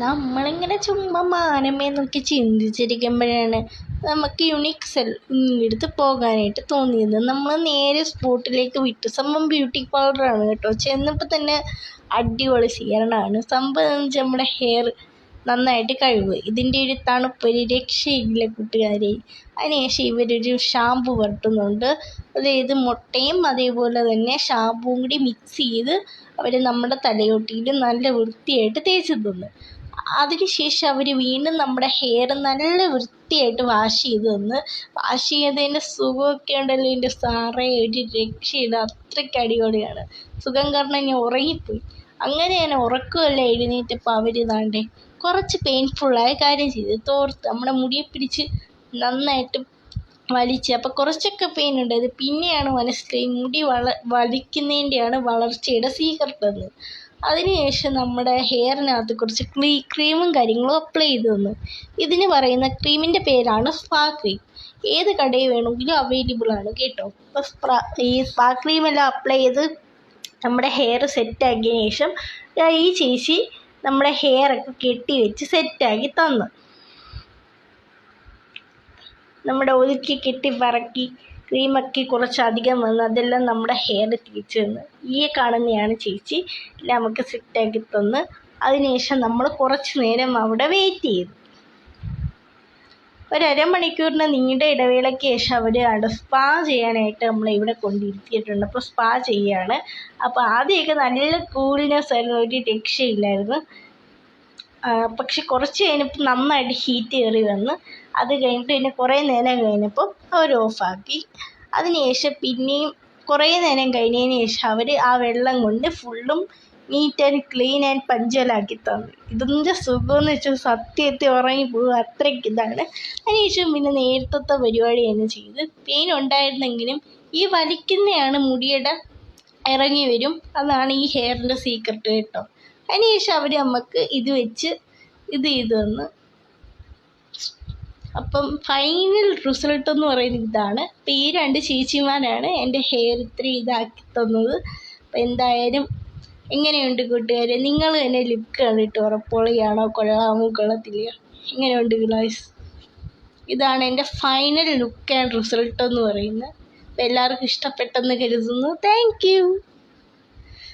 നമ്മളിങ്ങനെ ചുമ്മാ മാനമേ നോക്കി ചിന്തിച്ചിരിക്കുമ്പോഴാണ് നമുക്ക് യുണിക്സൽ എടുത്ത് പോകാനായിട്ട് തോന്നിയത്. നമ്മൾ നേരെ സ്പോട്ടിലേക്ക് വിട്ടു. സംഭവം ബ്യൂട്ടി പൗഡറാണ് കേട്ടോ. ചെന്നപ്പോൾ തന്നെ അടിപൊളി സ്വീകരണമാണ്. സംഭവം എന്ന് വെച്ചാൽ നമ്മുടെ ഹെയർ നന്നായിട്ട് കഴുകുക. ഇതിൻ്റെ ഒരു തണുപ്പൊരു രക്ഷയില്ല കൂട്ടുകാരെ. അതിനുശേഷം ഇവരൊരു ഷാമ്പു പുരട്ടുന്നുണ്ട്. അതായത് മുട്ടയും അതേപോലെ തന്നെ ഷാമ്പുവും കൂടി മിക്സ് ചെയ്ത് അവർ നമ്മുടെ തലയോട്ടിയിൽ നല്ല വൃത്തിയായിട്ട് തേച്ച് തന്നു. അതിനുശേഷം അവർ വീണ്ടും നമ്മുടെ ഹെയർ നല്ല വൃത്തിയായിട്ട് വാഷ് ചെയ്ത് തന്ന്. വാഷ് ചെയ്തതിൻ്റെ സുഖമൊക്കെ ഉണ്ടല്ലോ എൻ്റെ സാറേ, ഒരു രക്ഷയില്ല, അത്രയ്ക്ക് അടിപൊളിയാണ്. സുഖം കാരണം ഞാൻ ഉറങ്ങിപ്പോയി. അങ്ങനെ ഞാൻ ഉറക്കമെല്ലാം എഴുന്നേറ്റപ്പോൾ അവർ ഇതാണ്ടേ കുറച്ച് പെയിൻഫുള്ളായ കാര്യം ചെയ്ത് തോർത്ത് നമ്മുടെ മുടിയെ പിടിച്ച് നന്നായിട്ട് വലിച്ച്. അപ്പോൾ കുറച്ചൊക്കെ പെയിൻ ഉണ്ടായത്. പിന്നെയാണ് മനസ്സിലായി മുടി വലിക്കുന്നതിൻ്റെയാണ് വളർച്ചയുടെ സീക്രട്ടെന്ന്. അതിനുശേഷം നമ്മുടെ ഹെയറിനകത്ത് കുറച്ച് ക്രീമും കാര്യങ്ങളും അപ്ലൈ ചെയ്ത് തന്നു. ഇതിന് പറയുന്ന ക്രീമിൻ്റെ പേരാണ് സ്പാ ക്രീം. ഏത് കടയിൽ വേണമെങ്കിലും അവൈലബിൾ ആണ് കേട്ടോ. അപ്പോൾ ഈ സ്പാ ക്രീമെല്ലാം അപ്ലൈ ചെയ്ത് നമ്മുടെ ഹെയർ സെറ്റാക്കിയതിന് ശേഷം ഈ ചേച്ചി നമ്മുടെ ഹെയറൊക്കെ കെട്ടി വെച്ച് സെറ്റാക്കി തന്നു. നമ്മുടെ ഒതുക്കി കെട്ടി പറക്കി ക്രീമൊക്കെ കുറച്ചധികം വന്ന് അതെല്ലാം നമ്മുടെ ഹെയർ തേച്ച് തന്ന്. ഈ കാണുന്നതാണ് ചേച്ചി എല്ലാം നമുക്ക് സെറ്റാക്കി തന്ന്. അതിനുശേഷം നമ്മൾ കുറച്ച് നേരം അവിടെ വെയിറ്റ് ചെയ്തു. ഒരു അരമണിക്കൂറിന് നീണ്ട ഇടവേളയ്ക്ക് ശേഷം അവർ സ്പാ ചെയ്യാനായിട്ട് നമ്മളെ ഇവിടെ കൊണ്ടിരുത്തിയിട്ടുണ്ട്. അപ്പോൾ സ്പാ ചെയ്യാണ്. അപ്പോൾ ആദ്യമൊക്കെ നല്ല കൂൾനെസ് ആയിരുന്നു, ഒരു രക്ഷയില്ലായിരുന്നു. പക്ഷെ കുറച്ച് കഴിഞ്ഞപ്പോൾ നന്നായിട്ട് ഹീറ്റ് കയറി വന്ന്. അത് കഴിഞ്ഞിട്ട് പിന്നെ കുറേ നേരം കഴിഞ്ഞപ്പോൾ അവർ ഓഫാക്കി. അതിനുശേഷം പിന്നെയും കുറേ നേരം കഴിഞ്ഞതിന് ശേഷം അവർ ആ വെള്ളം കൊണ്ട് ഫുള്ളും നീറ്റ് ആൻഡ് ക്ലീൻ ആൻഡ് പഞ്ചലാക്കി തന്നു. ഇതിൻ്റെ സുഖമെന്ന് വെച്ചാൽ സത്യത്തിൽ ഉറങ്ങിപ്പോകും, അത്രയ്ക്ക് ഇതാണ്. അതിനുശേഷം പിന്നെ നേരത്തെ പരിപാടി തന്നെ ചെയ്ത്. പെയിൻ ഉണ്ടായിരുന്നെങ്കിലും ഈ വലിക്കുന്നതാണ് മുടിയുടെ ഇറങ്ങി വരും. അതാണ് ഈ ഹെയറിൻ്റെ സീക്രട്ട് കേട്ടോ. അതിനുശേഷം അവർ നമുക്ക് ഇത് വെച്ച് ഇത് ചെയ്ത് തന്ന്. അപ്പം ഫൈനൽ റിസൾട്ട് എന്ന് പറയുന്നത് ഇതാണ്. അപ്പം ഈ രണ്ട് ചേച്ചിമാരാണ് എൻ്റെ ഹെയർ ഇത്രയും ഇതാക്കി തന്നത്. അപ്പം എന്തായാലും എങ്ങനെയുണ്ട് കൂട്ടുകാരെ? നിങ്ങൾ തന്നെ ലുക്ക് കണ്ടിട്ട് ഉറപ്പൊളിയാണോ, കൊള്ളാമോ കൊള്ളത്തില്ല, എങ്ങനെയുണ്ട് ഗൈസ്? ഇതാണ് എൻ്റെ ഫൈനൽ ലുക്ക് ആൻഡ് റിസൾട്ട് എന്ന് പറയുന്നത്. അപ്പം എല്ലാവർക്കും ഇഷ്ടപ്പെട്ടെന്ന് കരുതുന്നു. Thank you.